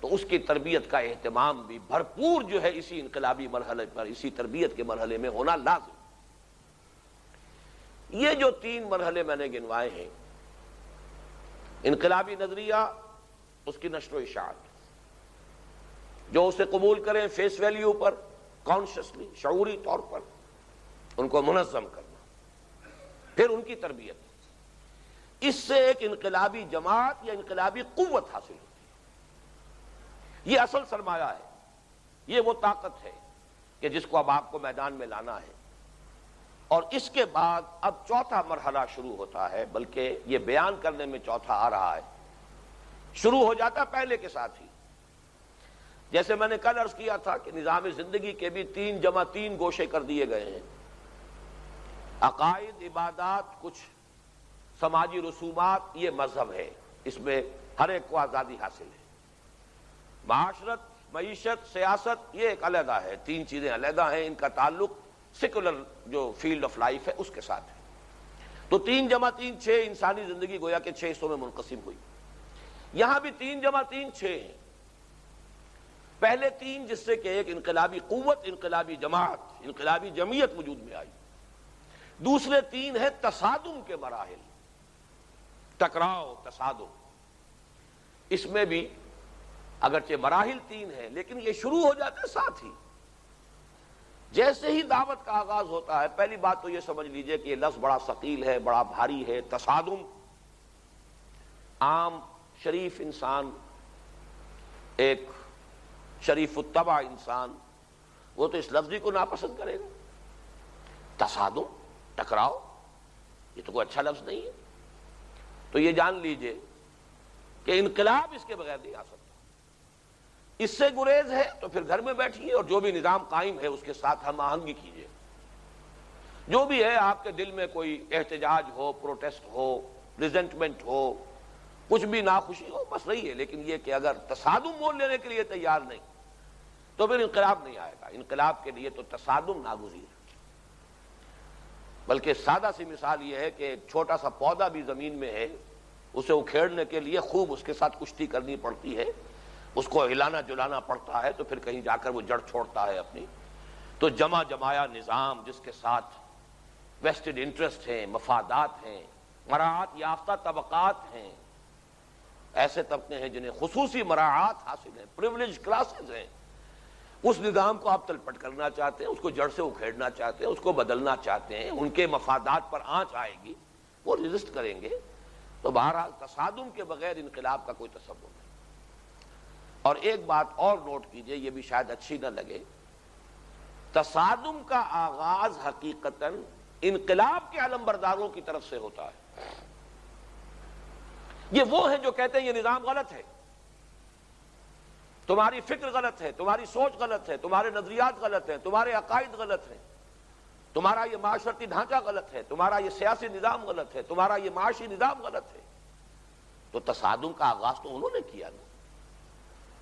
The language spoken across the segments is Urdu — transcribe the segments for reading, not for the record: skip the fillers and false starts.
تو اس کی تربیت کا اہتمام بھی بھرپور جو ہے اسی انقلابی مرحلے پر، اسی تربیت کے مرحلے میں ہونا لازم۔ یہ جو 3 مرحلے میں نے گنوائے ہیں، انقلابی نظریہ، اس کی نشر و اشاعت، جو اسے قبول کریں فیس ویلیو پر، کانشسلی، شعوری طور پر ان کو منظم کرنا، پھر ان کی تربیت، اس سے ایک انقلابی جماعت یا انقلابی قوت حاصل ہوتی ہے۔ یہ اصل سرمایہ ہے، یہ وہ طاقت ہے کہ جس کو اب آپ کو میدان میں لانا ہے۔ اور اس کے بعد اب چوتھا مرحلہ شروع ہوتا ہے، بلکہ یہ بیان کرنے میں چوتھا آ رہا ہے، شروع ہو جاتا پہلے کے ساتھ ہی۔ جیسے میں نے کل عرض کیا تھا کہ نظام زندگی کے بھی 3+3 گوشے کر دیے گئے ہیں، عقائد، عبادات، کچھ سماجی رسومات، یہ مذہب ہے، اس میں ہر ایک کو آزادی حاصل ہے۔ معاشرت، معیشت، سیاست، یہ ایک علیحدہ ہے، 3 چیزیں علیحدہ ہیں، ان کا تعلق سیکولر جو فیلڈ آف لائف ہے اس کے ساتھ ہے۔ تو 3+3 6 انسانی زندگی گویا کہ 6 حصوں میں منقسم ہوئی۔ یہاں بھی 3+3 6 ہیں۔ پہلے 3 جس سے کہ ایک انقلابی قوت، انقلابی جماعت، انقلابی جمعیت وجود میں آئی۔ دوسرے 3 ہیں تصادم کے مراحل، ٹکراؤ، تصادم۔ اس میں بھی اگرچہ مراحل 3 ہیں لیکن یہ شروع ہو جاتے ساتھ ہی۔ جیسے ہی دعوت کا آغاز ہوتا ہے، پہلی بات تو یہ سمجھ لیجئے کہ یہ لفظ بڑا ثقیل ہے، بڑا بھاری ہے، تصادم۔ عام شریف انسان، ایک شریف الطبع انسان، وہ تو اس لفظی کو ناپسند کرے گا۔ تصادم، ٹکراؤ، یہ تو کوئی اچھا لفظ نہیں ہے۔ تو یہ جان لیجئے کہ انقلاب اس کے بغیر نہیں آ سکتا۔ اس سے گریز ہے تو پھر گھر میں بیٹھیے اور جو بھی نظام قائم ہے اس کے ساتھ ہم آہنگی کیجیے۔ جو بھی ہے، آپ کے دل میں کوئی احتجاج ہو، پروٹیسٹ ہو، ریزنٹمنٹ ہو، کچھ بھی ناخوشی ہو، بس رہی ہے، لیکن یہ کہ اگر تصادم مول لینے کے لیے تیار نہیں تو پھر انقلاب نہیں آئے گا۔ انقلاب کے لیے تو تصادم ناگزیر ہے۔ بلکہ سادہ سی مثال یہ ہے کہ ایک چھوٹا سا پودا بھی زمین میں ہے، اسے اکھیڑنے کے لیے خوب اس کے ساتھ کشتی کرنی پڑتی ہے، اس کو ہلانا جلانا پڑتا ہے، تو پھر کہیں جا کر وہ جڑ چھوڑتا ہے اپنی۔ تو جمع جمایا نظام جس کے ساتھ ویسٹڈ انٹرسٹ ہیں، مفادات ہیں، مراعات یافتہ طبقات ہیں، ایسے طبقے ہیں جنہیں خصوصی مراعات حاصل ہیں، پریولیج کلاسز ہیں، اس نظام کو آپ تلپٹ کرنا چاہتے ہیں، اس کو جڑ سے اکھیڑنا چاہتے ہیں، اس کو بدلنا چاہتے ہیں، ان کے مفادات پر آنچ آئے گی، وہ ریزسٹ کریں گے۔ تو بہرحال تصادم کے بغیر انقلاب کا کوئی تصور نہیں۔ اور ایک بات اور نوٹ کیجئے، یہ بھی شاید اچھی نہ لگے، تصادم کا آغاز حقیقتاً انقلاب کے علمبرداروں کی طرف سے ہوتا ہے۔ یہ وہ ہیں جو کہتے ہیں یہ نظام غلط ہے، تمہاری فکر غلط ہے، تمہاری سوچ غلط ہے، تمہارے نظریات غلط ہیں، تمہارے عقائد غلط ہیں، تمہارا یہ معاشرتی ڈھانچہ غلط ہے، تمہارا یہ سیاسی نظام غلط ہے، تمہارا یہ معاشی نظام غلط ہے۔ تو تصادم کا آغاز تو انہوں نے کیا نا،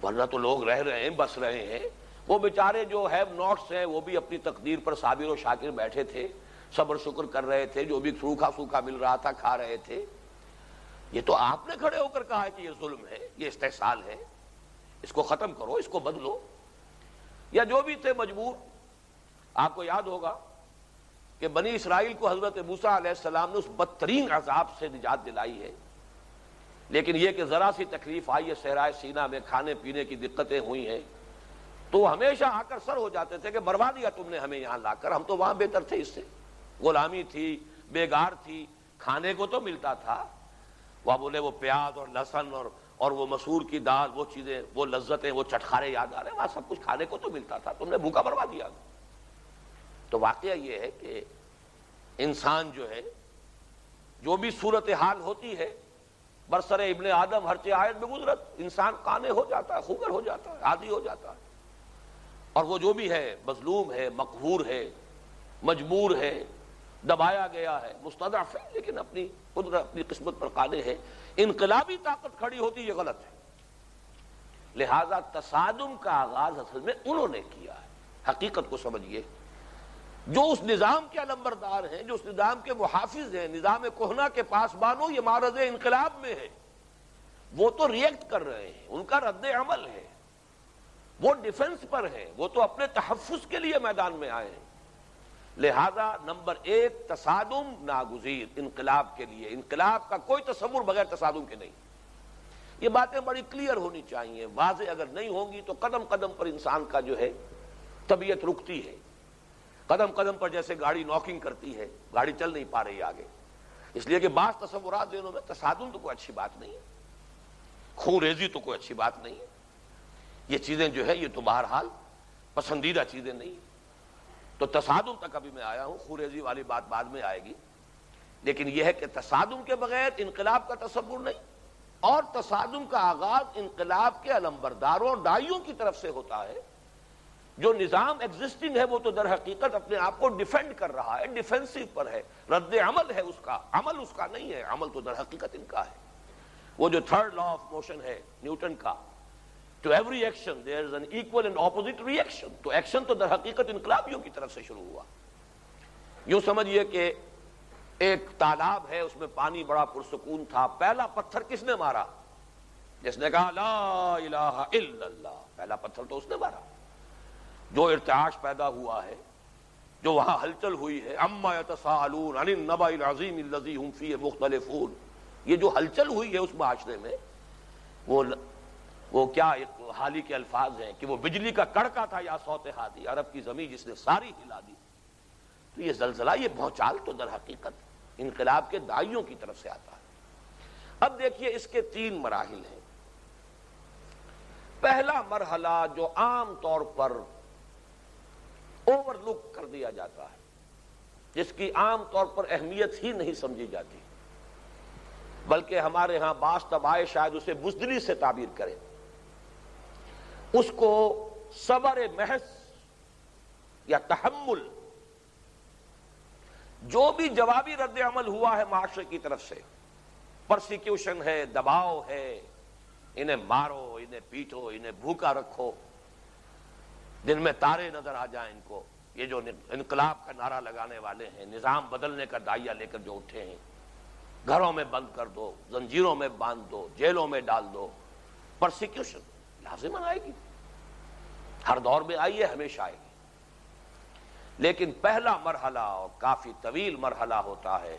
ورنہ تو لوگ رہ رہے ہیں، بس رہے ہیں۔ وہ بیچارے جو ہیو ناٹس ہیں وہ بھی اپنی تقدیر پر صابر و شاکر بیٹھے تھے، صبر شکر کر رہے تھے، جو بھی سوکھا سوکھا مل رہا تھا کھا رہے تھے۔ یہ تو آپ نے کھڑے ہو کر کہا ہے کہ یہ ظلم ہے، یہ استحصال ہے، اس کو ختم کرو، اس کو بدلو۔ یا جو بھی تھے مجبور۔ آپ کو یاد ہوگا کہ بنی اسرائیل کو حضرت موسیٰ علیہ السلام نے اس بدترین عذاب سے نجات دلائی ہے، لیکن یہ کہ ذرا سی تکلیف آئی ہے صحرائے سینا میں، کھانے پینے کی دقتیں ہوئی ہیں، تو ہمیشہ آ کر سر ہو جاتے تھے کہ مروا دیا تم نے ہمیں یہاں لا کر، ہم تو وہاں بہتر تھے، اس سے غلامی تھی، بیگار تھی، کھانے کو تو ملتا تھا۔ وہ بولے وہ پیاز اور لہسن اور وہ مسور کی دال، وہ چیزیں، وہ لذتیں، وہ چٹخارے یاد آ رہے ہیں، وہاں سب کچھ کھانے کو تو ملتا تھا، تم نے بھوکا مروا دیا۔ تو واقعہ یہ ہے کہ انسان جو ہے، جو بھی صورتحال ہوتی ہے، برسر ابن آدم ہرچہ آیت میں گزرت، انسان قانے ہو جاتا ہے، خوگر ہو جاتا ہے، عادی ہو جاتا ہے۔ اور وہ جو بھی ہے، مظلوم ہے، مقہور ہے، مجبور ہے، دبایا گیا ہے، مستضعف ہے، لیکن اپنی قدرت، اپنی قسمت پر قادر ہے، انقلابی طاقت کھڑی ہوتی، یہ غلط ہے۔ لہذا تصادم کا آغاز اصل میں انہوں نے کیا ہے۔ حقیقت کو سمجھیے، جو اس نظام کے علمبردار ہیں، جو اس نظام کے محافظ ہیں، نظام کہنہ کے پاسبانوں، یہ معرض انقلاب میں ہے، وہ تو ریئیکٹ کر رہے ہیں، ان کا رد عمل ہے، وہ ڈیفنس پر ہیں، وہ تو اپنے تحفظ کے لیے میدان میں آئے ہیں۔ لہذا نمبر ایک تصادم ناگزیر انقلاب کے لیے، انقلاب کا کوئی تصور بغیر تصادم کے نہیں۔ یہ باتیں بڑی کلیئر ہونی چاہیے، واضح اگر نہیں ہوں گی تو قدم قدم پر انسان کا جو ہے طبیعت رکتی ہے، قدم قدم پر جیسے گاڑی ناکنگ کرتی ہے، گاڑی چل نہیں پا رہی آگے، اس لیے کہ بعض تصورات ذہنوں میں تصادم تو کوئی اچھی بات نہیں ہے، خون ریزی تو کوئی اچھی بات نہیں ہے، یہ چیزیں جو ہے یہ تو بہرحال پسندیدہ چیزیں نہیں ہیں۔ تو تصادم تک ابھی میں آیا ہوں، خون ریزی والی بات بعد میں آئے گی، لیکن یہ ہے کہ تصادم کے بغیر انقلاب کا تصور نہیں، اور تصادم کا آغاز انقلاب کے علمبرداروں اور داعیوں کی طرف سے ہوتا ہے۔ جو نظام ایگزسٹنگ ہے وہ تو در حقیقت اپنے آپ کو ڈیفینڈ کر رہا ہے، ڈیفینسو پر ہے، رد عمل ہے اس کا، عمل اس کا نہیں ہے، عمل تو در حقیقت ان کا ہے۔ وہ جو تھرڈ لا آف موشن ہے نیوٹن کا، to every action there is an equal and opposite reaction، تو ایکشن تو در حقیقت انقلابیوں کی طرف سے شروع ہوا۔ یوں سمجھئے کہ ایک تالاب ہے، اس میں پانی بڑا پرسکون تھا، پہلا پتھر کس نے مارا؟ جس نے کہا لا الہ الا اللہ، پہلا پتھر تو اس نے مارا۔ جو ارتعاش پیدا ہوا ہے، جو وہاں ہلچل ہوئی ہے، اما یتساءلون عن النبأ العظیم الذی هم فیہ مختلفون، یہ جو ہلچل ہوئی ہے اس معاشرے میں، وہ کیا حالی کے الفاظ ہیں کہ وہ بجلی کا کڑکا تھا یا صوت ہادی، عرب کی زمین جس نے ساری ہلا دی۔ تو یہ زلزلہ، یہ بھونچال تو در حقیقت انقلاب کے داعیوں کی طرف سے آتا ہے۔ اب دیکھیے اس کے 3 مراحل ہیں۔ پہلا مرحلہ جو عام طور پر اوور لک کر دیا جاتا ہے، جس کی عام طور پر اہمیت ہی نہیں سمجھی جاتی، بلکہ ہمارے ہاں بعض طبائع شاید اسے بزدلی سے تعبیر کریں، اس کو صبر محض یا تحمل، جو بھی جوابی رد عمل ہوا ہے معاشرے کی طرف سے، پرسیکیوشن ہے، دباؤ ہے، انہیں مارو، انہیں پیٹو، انہیں بھوکا رکھو، دن میں تارے نظر آ جائیں ان کو، یہ جو انقلاب کا نعرہ لگانے والے ہیں، نظام بدلنے کا دائیا لے کر جو اٹھے ہیں، گھروں میں بند کر دو، زنجیروں میں باندھ دو، جیلوں میں ڈال دو، پرسیکیوشن لازماً آئے گی، ہر دور میں آئی ہے، ہمیشہ آئے گی۔ لیکن پہلا مرحلہ اور کافی طویل مرحلہ ہوتا ہے،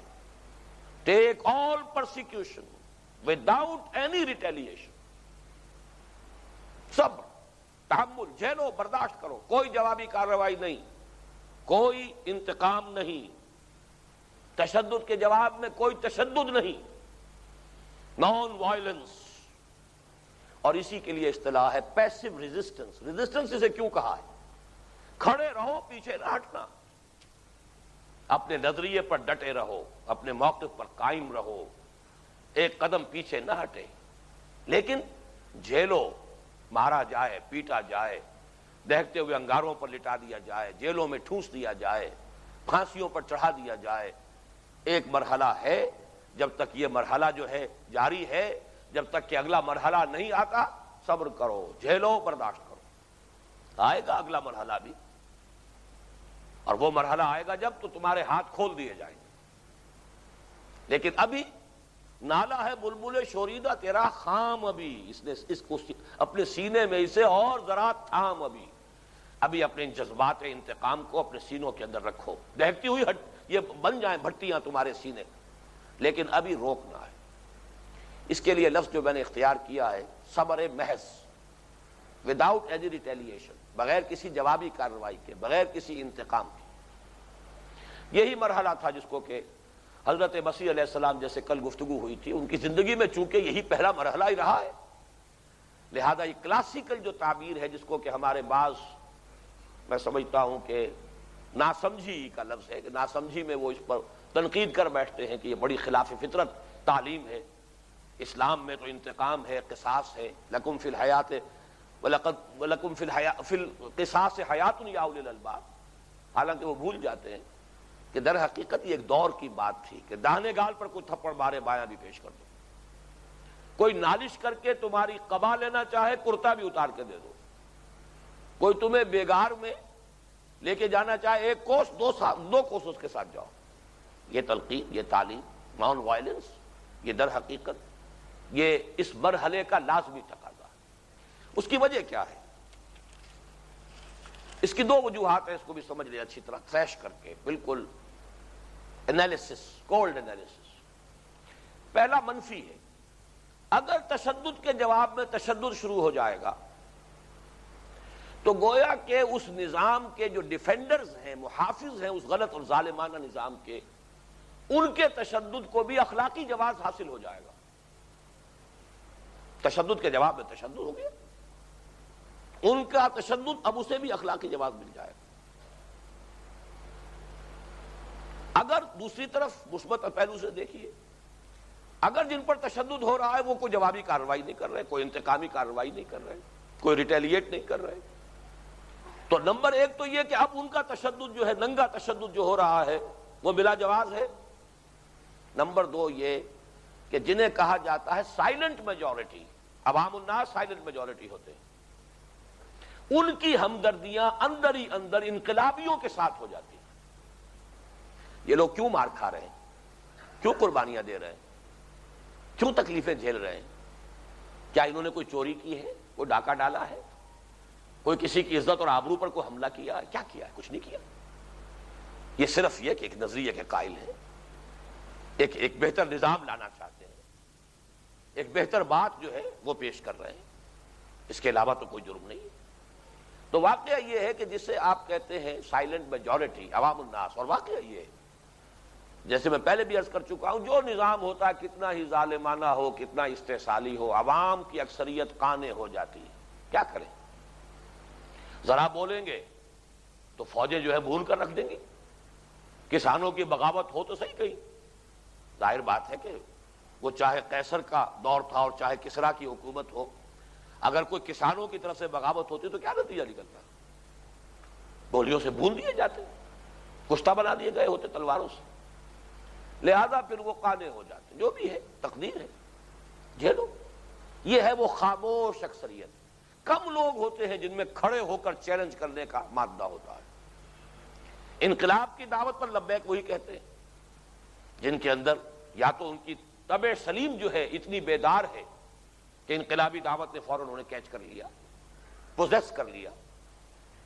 ٹیک آل پرسیکیوشن وداؤٹ اینی ریٹیلیشن، صبر، تحمل، جھیلو، برداشت کرو، کوئی جوابی کارروائی نہیں، کوئی انتقام نہیں، تشدد کے جواب میں کوئی تشدد نہیں، نان وائلنس۔ اور اسی کے لیے اصطلاح ہے پیسو ریزسٹنس۔ ریزسٹنس اسے کیوں کہا ہے؟ کھڑے رہو، پیچھے نہ ہٹنا، اپنے نظریے پر ڈٹے رہو، اپنے موقف پر قائم رہو، ایک قدم پیچھے نہ ہٹے، لیکن جھیلو، مارا جائے، پیٹا جائے، دہکتے ہوئے انگاروں پر لٹا دیا جائے، جیلوں میں ٹھوس دیا جائے، پھانسیوں پر چڑھا دیا جائے، ایک مرحلہ ہے۔ جب تک یہ مرحلہ جو ہے جاری ہے، جب تک کہ اگلا مرحلہ نہیں آتا، صبر کرو، جھیلو، برداشت کرو، آئے گا اگلا مرحلہ بھی، اور وہ مرحلہ آئے گا جب تو تمہارے ہاتھ کھول دیے جائیں گے۔ لیکن ابھی نالا ہے بلبل شوریدہ تیرا خام، ابھی اس کو اپنے سینے میں اسے اور ذرا تھام، ابھی اپنے جذبات انتقام کو اپنے سینوں کے اندر رکھو، دہکتی ہوئی یہ بن جائیں بھٹیاں تمہارے سینے، لیکن ابھی روکنا ہے۔ اس کے لیے لفظ جو میں نے اختیار کیا ہے صبر محض، وداؤٹ اینی ریٹیلیشن، بغیر کسی جوابی کارروائی کے، بغیر کسی انتقام کے۔ یہی مرحلہ تھا جس کو کہ حضرت مسیح علیہ السلام جیسے کل گفتگو ہوئی تھی، ان کی زندگی میں چونکہ یہی پہلا مرحلہ ہی رہا ہے، لہذا یہ کلاسیکل جو تعبیر ہے جس کو کہ ہمارے بعض، میں سمجھتا ہوں کہ ناسمجھی کا لفظ ہے، کہ ناسمجھی میں وہ اس پر تنقید کر بیٹھتے ہیں کہ یہ بڑی خلاف فطرت تعلیم ہے، اسلام میں تو انتقام ہے، قصاص ہے، لکم فی الحیات وَلَكُمْ فِي الْقِصَاصِ حَيَاتٌ يَا أُولِي الْأَلْبَابِ۔ حالانکہ وہ بھول جاتے ہیں کہ در حقیقت یہ ایک دور کی بات تھی کہ داہنے گال پر کوئی تھپڑ مارے، بایاں بھی پیش کر دو، کوئی نالش کر کے تمہاری قبا لینا چاہے، کرتا بھی اتار کے دے دو، کوئی تمہیں بیگار میں لے کے جانا چاہے، 1 کوس 2 کوس اس کے ساتھ جاؤ۔ یہ تلقین، یہ تعلیم، نان وائلنس، یہ در حقیقت یہ اس مرحلے کا لازمی تقاضا ہے۔ اس کی وجہ کیا ہے؟ اس کی دو وجوہات ہیں، اس کو بھی سمجھ لیں اچھی طرح تھریش کر کے، بالکل انالیسس، کولڈ انالیسس۔ پہلا منفی ہے، اگر تشدد کے جواب میں تشدد شروع ہو جائے گا تو گویا کہ اس نظام کے جو ڈیفینڈرز ہیں، محافظ ہیں اس غلط اور ظالمانہ نظام کے، ان کے تشدد کو بھی اخلاقی جواز حاصل ہو جائے گا۔ تشدد کے جواب میں تشدد ہو گیا، ان کا تشدد اب اسے بھی اخلاقی جواز مل جائے گا۔ اگر دوسری طرف مثبت پہلو سے دیکھیے، اگر جن پر تشدد ہو رہا ہے وہ کوئی جوابی کارروائی نہیں کر رہے، کوئی انتقامی کارروائی نہیں کر رہے، کوئی ریٹیلیٹ نہیں کر رہے، تو نمبر ایک تو یہ کہ اب ان کا تشدد جو ہے، ننگا تشدد جو ہو رہا ہے، وہ بلا جواز ہے۔ نمبر دو یہ کہ جنہیں کہا جاتا ہے سائلنٹ میجورٹی، عوام الناس سائلنٹ میجورٹی ہوتے ہیں، ان کی ہمدردیاں اندر ہی اندر انقلابیوں کے ساتھ ہو جاتی ہیں۔ یہ لوگ کیوں مار کھا رہے ہیں، کیوں قربانیاں دے رہے ہیں، کیوں تکلیفیں جھیل رہے ہیں؟ کیا انہوں نے کوئی چوری کی ہے، کوئی ڈاکہ ڈالا ہے، کوئی کسی کی عزت اور آبرو پر کوئی حملہ کیا ہے؟ کیا کیا ہے؟ کچھ نہیں کیا۔ یہ صرف یہ کہ ایک نظریے کے قائل ہیں، ایک بہتر نظام لانا چاہتے ہیں، ایک بہتر بات جو ہے وہ پیش کر رہے ہیں، اس کے علاوہ تو کوئی جرم نہیں ہے۔ تو واقعہ یہ ہے کہ جسے آپ کہتے ہیں سائلنٹ میجورٹی، عوام الناس، اور واقعہ یہ ہے جیسے میں پہلے بھی عرض کر چکا ہوں، جو نظام ہوتا ہے کتنا ہی ظالمانہ ہو، کتنا استحصالی ہو، عوام کی اکثریت قانع ہو جاتی ہے۔ کیا کریں؟ ذرا بولیں گے تو فوجیں جو ہے بھون کر رکھ دیں گی، کسانوں کی بغاوت ہو تو صحیح کہیں، ظاہر بات ہے کہ وہ چاہے قیصر کا دور تھا اور چاہے کسریٰ کی حکومت ہو، اگر کوئی کسانوں کی طرف سے بغاوت ہوتی تو کیا نتیجہ نکلتا؟ گولیوں سے بھون دیے جاتے، کشتہ بنا دیے گئے ہوتے تلواروں سے، لہذا پھر وہ قانع ہو جاتے۔ جو بھی ہے تقدیر ہے، جھیلو۔ یہ ہے وہ خاموش اکثریت۔ کم لوگ ہوتے ہیں جن میں کھڑے ہو کر چیلنج کرنے کا مادہ ہوتا ہے۔ انقلاب کی دعوت پر لبیک وہی کہتے ہیں جن کے اندر یا تو ان کی طبع سلیم جو ہے اتنی بیدار ہے کہ انقلابی دعوت نے فوراً انہیں کیچ کر لیا، پوزیس کر لیا،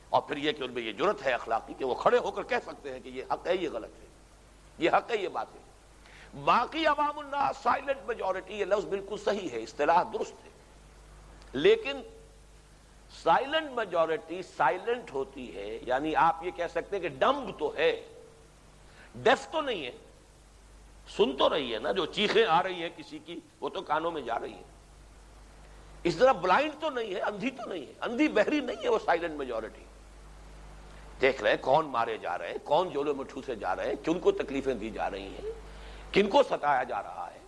اور پھر یہ کہ ان میں یہ جرت ہے اخلاقی کہ وہ کھڑے ہو کر کہہ سکتے ہیں کہ یہ حق ہے، یہ غلط ہے، یہ حق ہے، یہ بات ہے۔ باقی عوام الناس سائلنٹ میجورٹی، یہ لفظ بالکل صحیح ہے، اصطلاح درست ہے، لیکن سائلنٹ میجورٹی سائلنٹ ہوتی ہے، یعنی آپ یہ کہہ سکتے ہیں کہ ڈمب تو ہے، ڈیف تو نہیں ہے، سن تو رہی ہے نا، جو چیخیں آ رہی ہیں کسی کی وہ تو کانوں میں جا رہی ہیں، اس طرح بلائنڈ تو نہیں ہے، اندھی تو نہیں ہے، اندھی بہری نہیں ہے وہ سائلنٹ میجورٹی۔ دیکھ رہے ہیں کون مارے جا رہے ہیں، کون جولوں میں ٹھوسے جا رہے ہیں، کن کو تکلیفیں دی جا رہی ہیں، کن کو ستایا جا رہا ہے،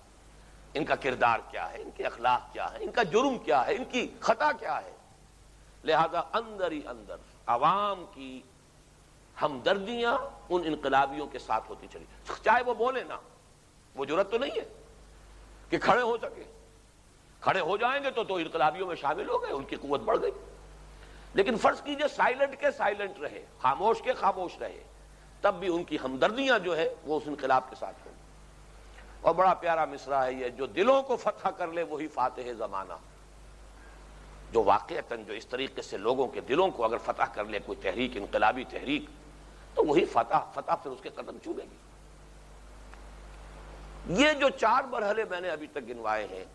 ان کا کردار کیا ہے، ان کے اخلاق کیا ہے، ان کا جرم کیا ہے، ان کی خطا کیا ہے۔ لہذا اندر ہی اندر عوام کی ہمدردیاں ان انقلابیوں کے ساتھ ہوتی چلی، چاہے وہ بولے نا، وہ جرت تو نہیں ہے کہ کھڑے ہو سکے، کھڑے ہو جائیں گے تو انقلابیوں میں شامل ہو گئے، ان کی قوت بڑھ گئی۔ لیکن فرض کیجئے سائلنٹ کے سائلنٹ رہے، خاموش کے خاموش رہے، تب بھی ان کی ہمدردیاں جو ہے وہ اس انقلاب کے ساتھ ہوں۔ اور بڑا پیارا مصرع ہے یہ، جو دلوں کو فتح کر لے وہی فاتح زمانہ۔ جو واقعتاً جو اس طریقے سے لوگوں کے دلوں کو اگر فتح کر لے کوئی تحریک، انقلابی تحریک، تو وہی فتح پھر اس کے قدم چومے گی۔ یہ جو 4 مرحلے میں نے ابھی تک گنوائے ہیں،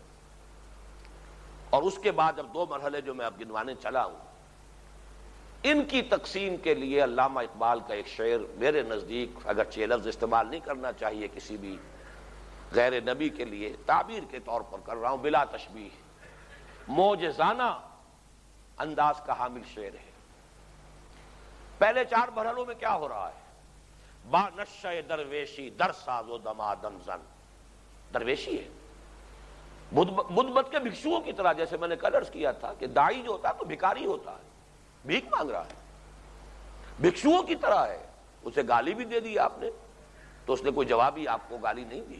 اور اس کے بعد اب 2 مرحلے جو میں اب گنوانے چلا ہوں، ان کی تقسیم کے لیے علامہ اقبال کا ایک شعر میرے نزدیک، اگرچہ یہ لفظ استعمال نہیں کرنا چاہیے کسی بھی غیر نبی کے لیے، تعبیر کے طور پر کر رہا ہوں بلا تشبیہ، معجزانہ انداز کا حامل شعر ہے۔ پہلے 4 مرحلوں میں کیا ہو رہا ہے؟ با نشہ درویشی در ساز و دمادم زن، درویشی ہے، بدھ مت کے بھکشوؤں کی طرح، جیسے میں نے کل عرض کیا تھا کہ داعی جو ہوتا ہے تو بھکاری ہوتا ہے، بھیک مانگ رہا ہے، بھکشوؤں کی طرح ہے۔ اسے گالی بھی دے دی آپ نے تو اس نے کوئی جواب ہی آپ کو گالی نہیں دی۔